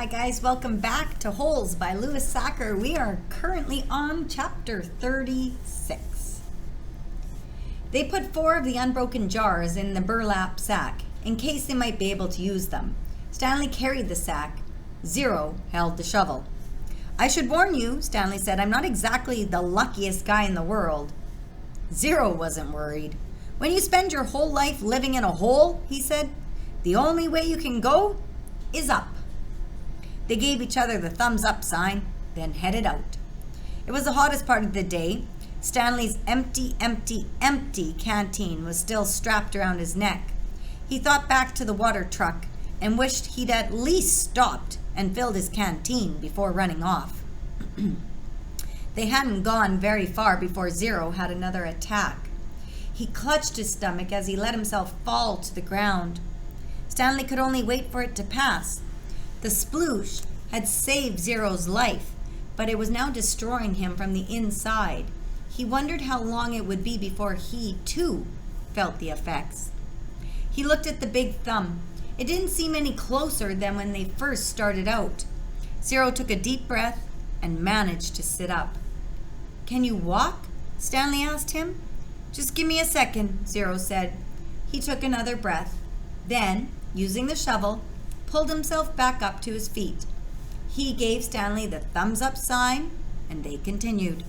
Hi guys, welcome back to Holes by Sachar. We are currently on chapter 36. They put 4 of the unbroken jars in the burlap sack in case they might be able to use them. Stanley carried the sack. 0 held the shovel. I should warn you, Stanley said, I'm not exactly the luckiest guy in the world. 0 wasn't worried. When you spend your whole life living in a hole, he said, the only way you can go is up. They gave each other the thumbs up sign, then headed out. It was the hottest part of the day. Stanley's empty canteen was still strapped around his neck. He thought back to the water truck and wished he'd at least stopped and filled his canteen before running off. They hadn't gone very far before 0 had another attack. He clutched his stomach as he let himself fall to the ground. Stanley could only wait for it to pass. The sploosh had saved 0's life, but it was now destroying him from the inside. He wondered how long it would be before he, too, felt the effects. He looked at the big thumb. It didn't seem any closer than when they first started out. 0 took a deep breath and managed to sit up. Can you walk? Stanley asked him. Just give me a second, 0 said. He took another breath. Then, using the shovel, pulled himself back up to his feet. He gave Stanley the thumbs up sign, and they continued.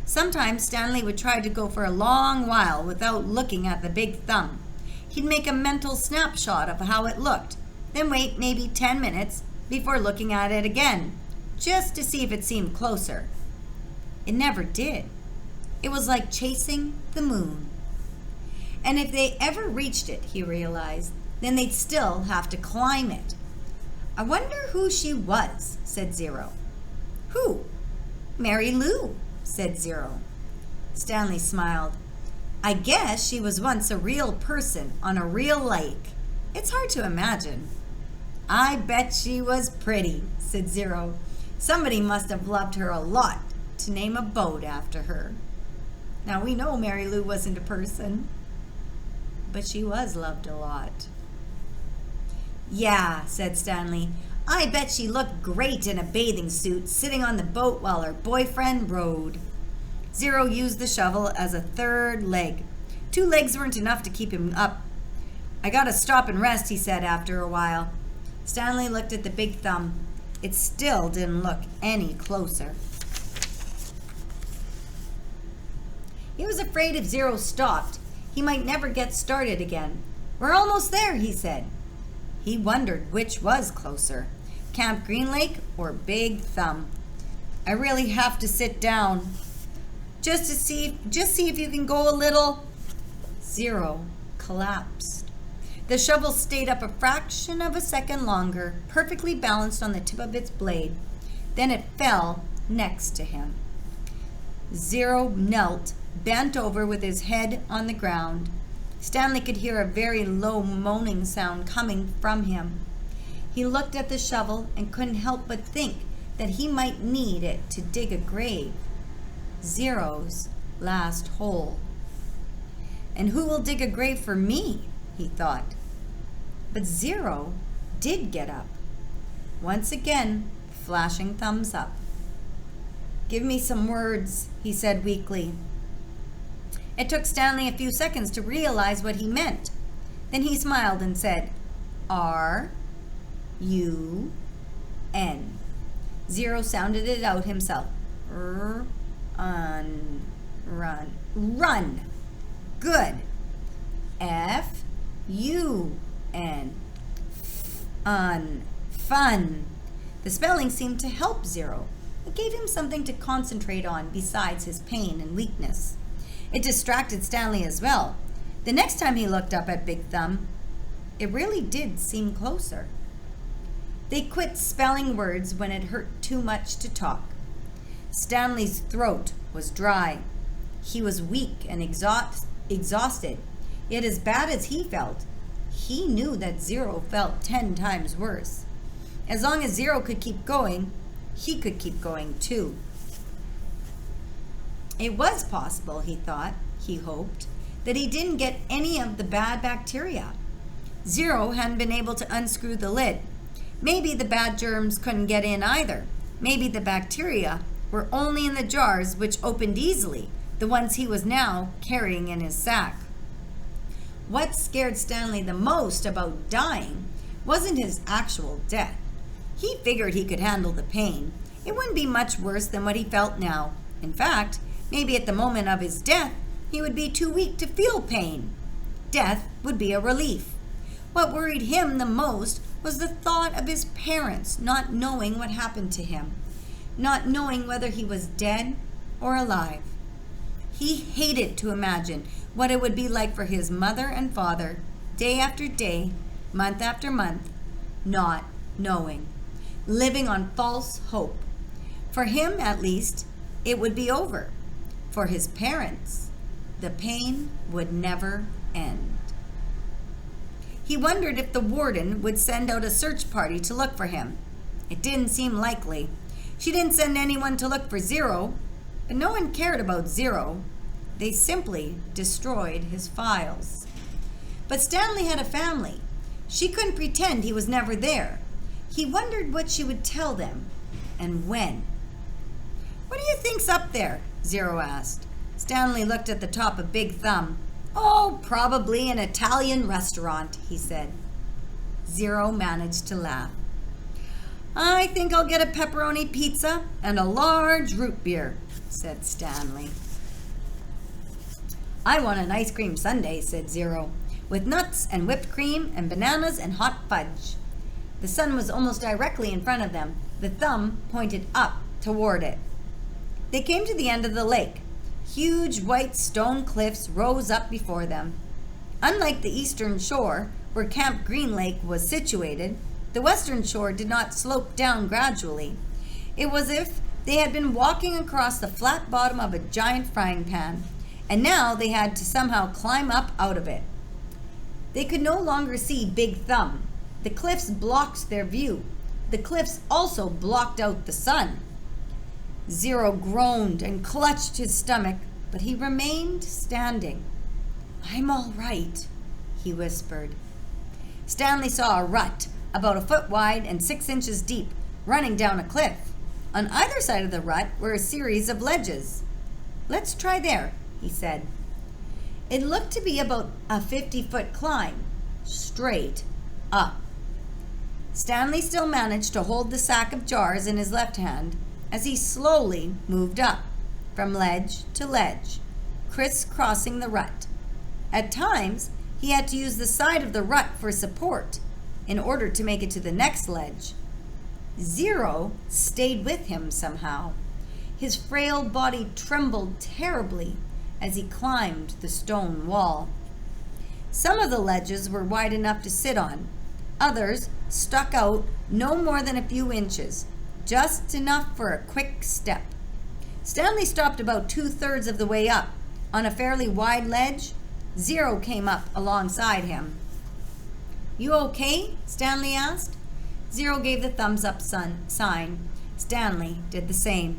Sometimes Stanley would try to go for a long while without looking at the big thumb. He'd make a mental snapshot of how it looked, then wait maybe 10 minutes before looking at it again, just to see if it seemed closer. It never did. It was like chasing the moon. And if they ever reached it, he realized, then they'd still have to climb it. I wonder who she was, said 0. Who? Mary Lou, said 0. Stanley smiled. I guess she was once a real person on a real lake. It's hard to imagine. I bet she was pretty, said 0. Somebody must have loved her a lot to name a boat after her. Now we know Mary Lou wasn't a person, but she was loved a lot. Yeah, said Stanley. I bet she looked great in a bathing suit sitting on the boat while her boyfriend rowed. 0 used the shovel as a third leg. 2 legs weren't enough to keep him up. I gotta stop and rest, he said after a while. Stanley looked at the big thumb. It still didn't look any closer. He was afraid if 0 stopped, he might never get started again. We're almost there, he said. He wondered which was closer, Camp Green Lake or Big Thumb. I really have to sit down. Just see if you can go a little. 0 collapsed. The shovel stayed up a fraction of a second longer, perfectly balanced on the tip of its blade. Then it fell next to him. 0 knelt, bent over with his head on the ground. Stanley could hear a very low moaning sound coming from him. He looked at the shovel and couldn't help but think that he might need it to dig a grave. 0's last hole. And who will dig a grave for me? He thought. But 0 did get up. Once again, flashing thumbs up. Give me some words, he said weakly. It took Stanley a few seconds to realize what he meant. Then he smiled and said, R-U-N. 0 sounded it out himself. Run. Good. F-U-N. Fun. The spelling seemed to help 0. It gave him something to concentrate on besides his pain and weakness. It distracted Stanley as well. The next time he looked up at Big Thumb, it really did seem closer. They quit spelling words when it hurt too much to talk. Stanley's throat was dry. He was weak and exhausted. Yet as bad as he felt, he knew that 0 felt 10 times worse. As long as 0 could keep going, he could keep going too. It was possible, he thought, he hoped, that he didn't get any of the bad bacteria. 0 hadn't been able to unscrew the lid. Maybe the bad germs couldn't get in either. Maybe the bacteria were only in the jars which opened easily, the ones he was now carrying in his sack. What scared Stanley the most about dying wasn't his actual death. He figured he could handle the pain. It wouldn't be much worse than what he felt now. In fact, maybe at the moment of his death, he would be too weak to feel pain. Death would be a relief. What worried him the most was the thought of his parents not knowing what happened to him, not knowing whether he was dead or alive. He hated to imagine what it would be like for his mother and father, day after day, month after month, not knowing, living on false hope. For him, at least, it would be over. For his parents, the pain would never end. He wondered if the warden would send out a search party to look for him. It didn't seem likely. She didn't send anyone to look for Zero, but no one cared about Zero. They simply destroyed his files. But Stanley had a family. She couldn't pretend he was never there. He wondered what she would tell them and when. "What do you think's up there?" Zero asked. Stanley looked at the top of Big Thumb. "Oh, probably an Italian restaurant," he said. Zero managed to laugh. "I think I'll get a pepperoni pizza and a large root beer," said Stanley. "I want an ice cream sundae," said Zero, "with nuts and whipped cream and bananas and hot fudge." The sun was almost directly in front of them. The thumb pointed up toward it. They came to the end of the lake. Huge white stone cliffs rose up before them. Unlike the eastern shore, where Camp Green Lake was situated, the western shore did not slope down gradually. It was as if they had been walking across the flat bottom of a giant frying pan, and now they had to somehow climb up out of it. They could no longer see Big Thumb. The cliffs blocked their view. The cliffs also blocked out the sun. Zero groaned and clutched his stomach, but he remained standing. "I'm all right," he whispered. Stanley saw a rut, about a foot wide and 6 inches deep, running down a cliff. On either side of the rut were a series of ledges. "Let's try there," he said. It looked to be about a 50-foot climb, straight up. Stanley still managed to hold the sack of jars in his left hand as he slowly moved up, from ledge to ledge, crisscrossing the rut. At times, he had to use the side of the rut for support in order to make it to the next ledge. Zero stayed with him somehow. His frail body trembled terribly as he climbed the stone wall. Some of the ledges were wide enough to sit on. Others stuck out no more than a few inches, just enough for a quick step. Stanley stopped about 2/3 of the way up. On a fairly wide ledge, Zero came up alongside him. "You okay?" Stanley asked. Zero gave the thumbs up sign. Stanley did the same.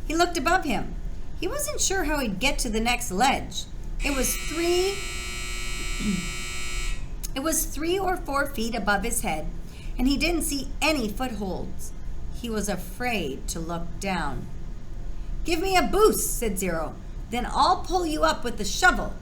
He looked above him. He wasn't sure how he'd get to the next ledge. It was 3 or 4 feet above his head, and he didn't see any footholds. He was afraid to look down. "Give me a boost," said Zero. "Then I'll pull you up with the shovel."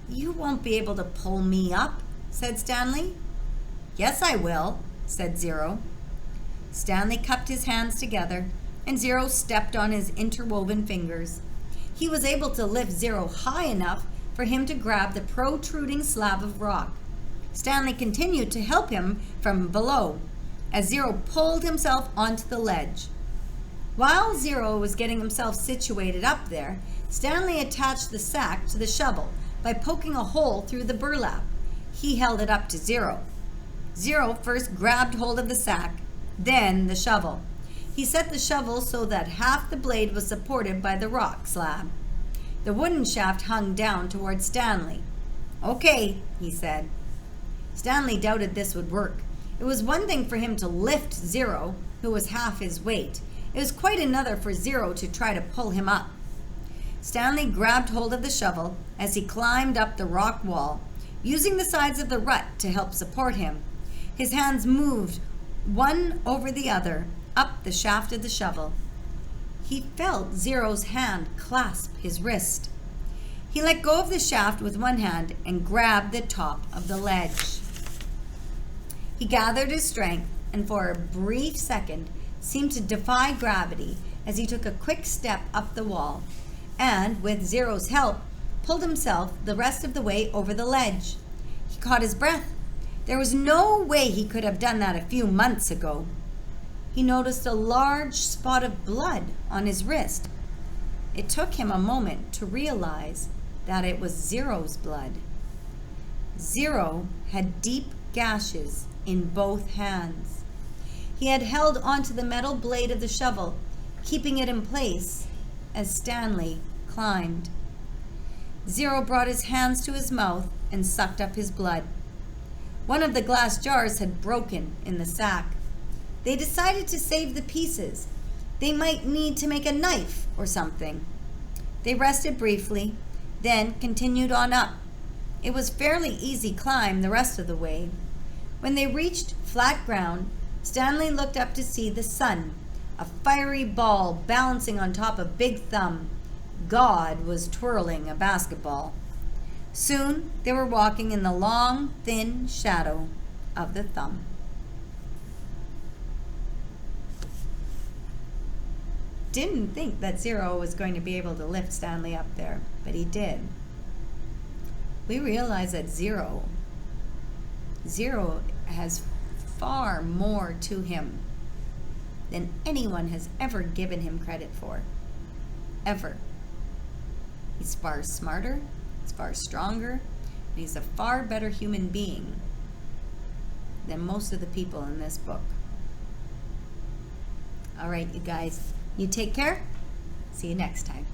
"You won't be able to pull me up," said Stanley. "Yes, I will," said Zero. Stanley cupped his hands together, and Zero stepped on his interwoven fingers. He was able to lift Zero high enough for him to grab the protruding slab of rock. Stanley continued to help him from below as Zero pulled himself onto the ledge. While Zero was getting himself situated up there, Stanley attached the sack to the shovel by poking a hole through the burlap. He held it up to Zero. Zero first grabbed hold of the sack, then the shovel. He set the shovel so that half the blade was supported by the rock slab. The wooden shaft hung down towards Stanley. "Okay," he said. Stanley doubted this would work. It was one thing for him to lift Zero, who was half his weight. It was quite another for Zero to try to pull him up. Stanley grabbed hold of the shovel as he climbed up the rock wall, using the sides of the rut to help support him. His hands moved one over the other, up the shaft of the shovel. He felt Zero's hand clasp his wrist. He let go of the shaft with one hand and grabbed the top of the ledge. He gathered his strength and for a brief second seemed to defy gravity as he took a quick step up the wall and, with Zero's help, pulled himself the rest of the way over the ledge. He caught his breath. There was no way he could have done that a few months ago. He noticed a large spot of blood on his wrist. It took him a moment to realize that it was Zero's blood. Zero had deep gashes in both hands. He had held onto the metal blade of the shovel, keeping it in place as Stanley climbed. Zero brought his hands to his mouth and sucked up his blood. One of the glass jars had broken in the sack. They decided to save the pieces. They might need to make a knife or something. They rested briefly, then continued on up. It was fairly easy climb the rest of the way. When they reached flat ground, Stanley looked up to see the sun, a fiery ball balancing on top of Big Thumb. God was twirling a basketball. Soon they were walking in the long, thin shadow of the thumb. Didn't think that Zero was going to be able to lift Stanley up there, but he did. We realize that Zero has far more to him than anyone has ever given him credit for. Ever. He's far smarter, he's far stronger, and he's a far better human being than most of the people in this book. All right, you guys, you take care. See you next time.